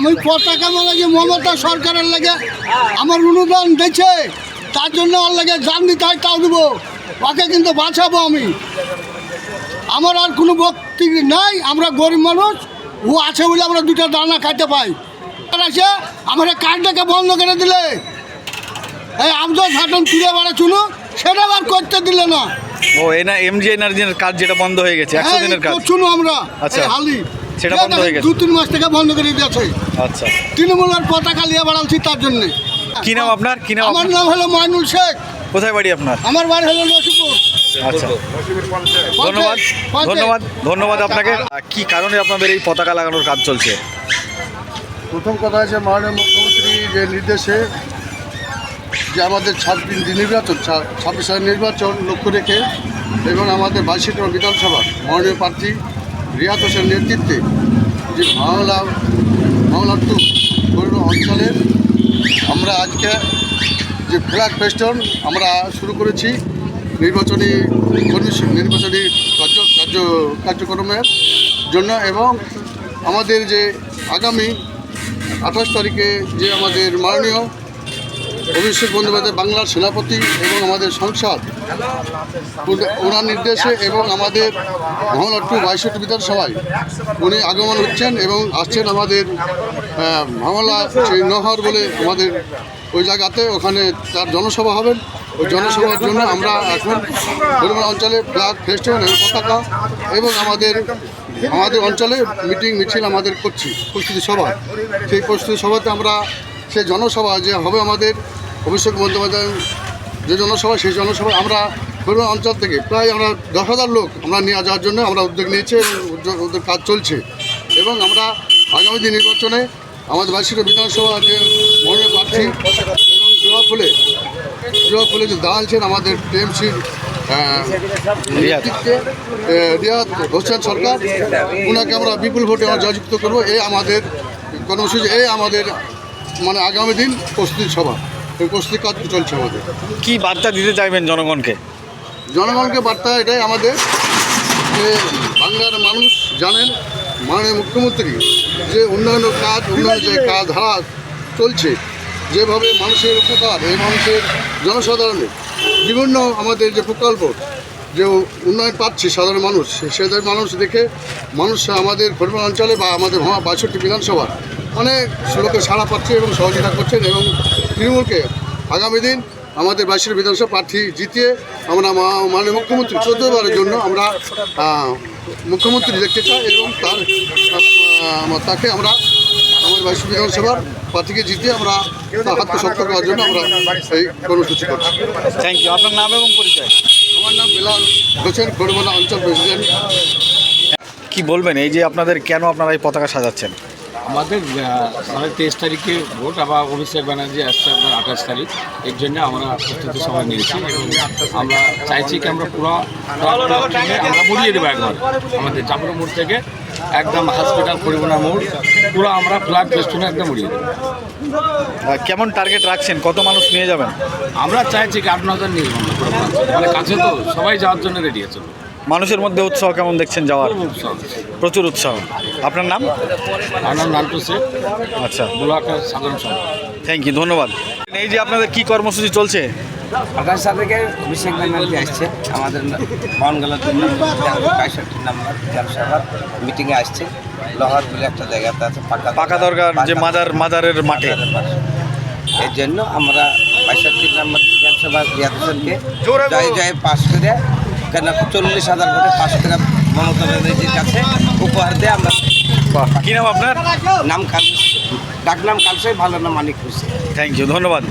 আমি পতাকা মানে যে মমতা সরকারের লাগে আমার অনুদান দিচ্ছে, তার জন্য ওর লাগে জান দিতে হয়, তাও দেবো, ওকে কিন্তু বাঁচাবো আমি। আমার আর কোনো ভক্তি নাই, আমরা গরিব মানুষ, ও আছে বলে আমরা দুটো দানা খাইতে পাই। আছে আমার কার্ডটাকে বন্ধ করে দিলে, এই আমজো ঘাটন তুলে বেড়া চুনো, সেটা আর করতে দিলে না। ও এনা এমজি এনার্জির কাজ যেটা বন্ধ হয়ে গেছে 100 দিনের কাজ। শুনো আমরা আচ্ছা হালি সেটা বন্ধ হয়ে গেছে 2-3 মাস থেকে বন্ধ করে দিয়েছে। আচ্ছা তৃণমূলের পতাকা নিয়ে বেড়াচ্ছি তার জন্য। কি নাম আপনার? কি নাম? আমার নাম হলো ময়নুল শেখ। কোথায় বাড়ি আপনার? আমার বাড়ি হলো নসিপুর। আচ্ছা ধন্যবাদ ধন্যবাদ ধন্যবাদ আপনাকে। কি কারণে আপনাদের এই পতাকা লাগানোর কাজ চলছে? প্রথম কথা হচ্ছে মাননীয় মুখ্যমন্ত্রী যে নির্দেশে যে আমাদের 26 সালের নির্বাচন লক্ষ্য রেখে এবং আমাদের 22টি বিধানসভা মাননীয় প্রার্থী রিয়াত হোসেন নেতৃত্বে যে মাওলা টু অঞ্চলের আমরা আজকে যে ফ্ল্যাগ ফেস্টন আমরা শুরু করেছি নির্বাচনী কার্যক্রমের জন্য, এবং আমাদের যে আগামী 28 তারিখে যে আমাদের মাননীয় অভিষেক বন্দ্যোপাধ্যায় বাংলার সেনাপতি এবং আমাদের সংসদ ওনার নির্দেশে এবং আমাদের মহলা টু 22টি বিধানসভায় উনি আগমন হচ্ছেন এবং আসছেন আমাদের মামলা সেই নহর বলে আমাদের ওই জায়গাতে, ওখানে তার জনসভা হবেন। ওই জনসভার জন্য আমরা এখন হরিমা অঞ্চলে ফ্ল্যাগ ফেস্টিভ্যাল এবং পতাকা এবং আমাদের অঞ্চলে মিছিল আমাদের করছি প্রস্তুতি সভা। সেই প্রস্তুতি সভাতে আমরা সেই জনসভা যে হবে আমাদের অভিষেক বন্দ্যোপাধ্যায় যে জনসভা, সেই জনসভায় আমরা হরিমা অঞ্চল থেকে প্রায় আমরা 10,000 লোক আমরা নিয়ে যাওয়ার জন্য আমরা উদ্যোগ নিয়েছি এবং ওদের কাজ চলছে। এবং আমরা আগামী দিন নির্বাচনে আমাদের 22টি বিধানসভা যে মনোনয়ন প্রার্থী এবং জোড়া ফুলে যে দাঁড়াচ্ছেন আমাদের টিএমসির নেতৃত্বে রিয়াত হোসেন সরকার, ওনাকে আমরা বিপুল ভোটে আমরা জয়যুক্ত করবো। এই আমাদের কর্মসূচি, এই আমাদের মানে আগামী দিন প্রস্তুতি সভা, এই প্রস্তুতি কাজ চলছে আমাদের। কি বার্তা দিতে চাইবেন জনগণকে? জনগণকে বার্তা এটাই আমাদের যে বাংলার মানুষ জানেন মাননীয় মুখ্যমন্ত্রী যে উন্নয়ন যে কাজ ধারা চলছে, যেভাবে মানুষের উপকার এই মানুষের জনসাধারণের বিভিন্ন আমাদের যে প্রকল্প যে উন্নয়ন পাচ্ছে সাধারণ মানুষ, সেদের মানুষ দেখে মানুষ আমাদের হরিমা অঞ্চলে বা আমাদের 62টি বিধানসভা অনেক লোকে সাড়া পাচ্ছে এবং সহযোগিতা করছেন। এবং তৃণমূলকে আগামী দিন আমাদের 22টি বিধানসভা প্রার্থী জিতিয়ে আমরা মাননীয় মুখ্যমন্ত্রী 14বারের জন্য আমরা মুখ্যমন্ত্রী দেখতে চাই এবং তাকে আমরা আমাদের 22 বিধানসভার প্রার্থীকে জিতিয়ে আমরা হাতকে শক্ত করার জন্য আমরা এই কর্মসূচি করছি। Thank you. আপনার নাম এবং পরিচয়? আমার নাম বেলাল হোসেন, খড়িমালা অঞ্চল প্রেসিডেন্ট। কি বলবেন এই যে আপনাদের কেন আপনারা এই পতাকা সাজাচ্ছেন? আমাদের 23 তারিখে ভোট, আবার অভিষেক ব্যানার্জি আসছে আপনার 28 তারিখ। এর জন্য আমরা প্রস্তুতি সভা নিয়েছি এবং আমরা চাইছি কি আমরা পুরো আমরা মুড়িয়ে দেবো একবার আমাদের চাপড়া মোড় থেকে একদম হসপিটাল পরিবহন মোড় পুরো আমরা ফ্ল্যাগ ফেস্টুনে একদম উড়িয়ে দেবো। কেমন টার্গেট রাখছেন? কত মানুষ নিয়ে যাবেন? আমরা চাইছি কি 8-9 নিয়ে যাবো, মানে কাছে তো সবাই যাওয়ার জন্য রেডি আছে। মানুষের মধ্যে উৎসাহ কেমন দেখছেন যাওয়ার? প্রচুর উৎসাহ। আপনার নাম? আমার নাম নান্টু শেখ। আচ্ছা, ব্লকের সাধারণ সম্পাদক। থ্যাংক ইউ, ধন্যবাদ। এই যে আপনাদের কি কর্মসূচি চলছে? 28 থেকে অভিষেক ব্যানার্জি আসছে আমাদের বাউনগালা 2 নম্বর 65 নম্বর বিধানসভার মিটিংয়ে আসছে। লোহার বলে একটা জায়গাতে আছে পাকা দরকার যে মাদারের মাঠে। এর জন্য আমরা 65 নম্বর বিধানসভার রিয়াত হোসেনকে জয় পাশ করে, কেন 40,000 ভোটে পাশ করে মমতা ব্যানার্জির কাছে উপহার দিয়ে আমরা। কি নাম আপনার? নাম ডাক নাম কালসাই, ভালো নাম মানিক হোসেন। থ্যাংক ইউ, ধন্যবাদ।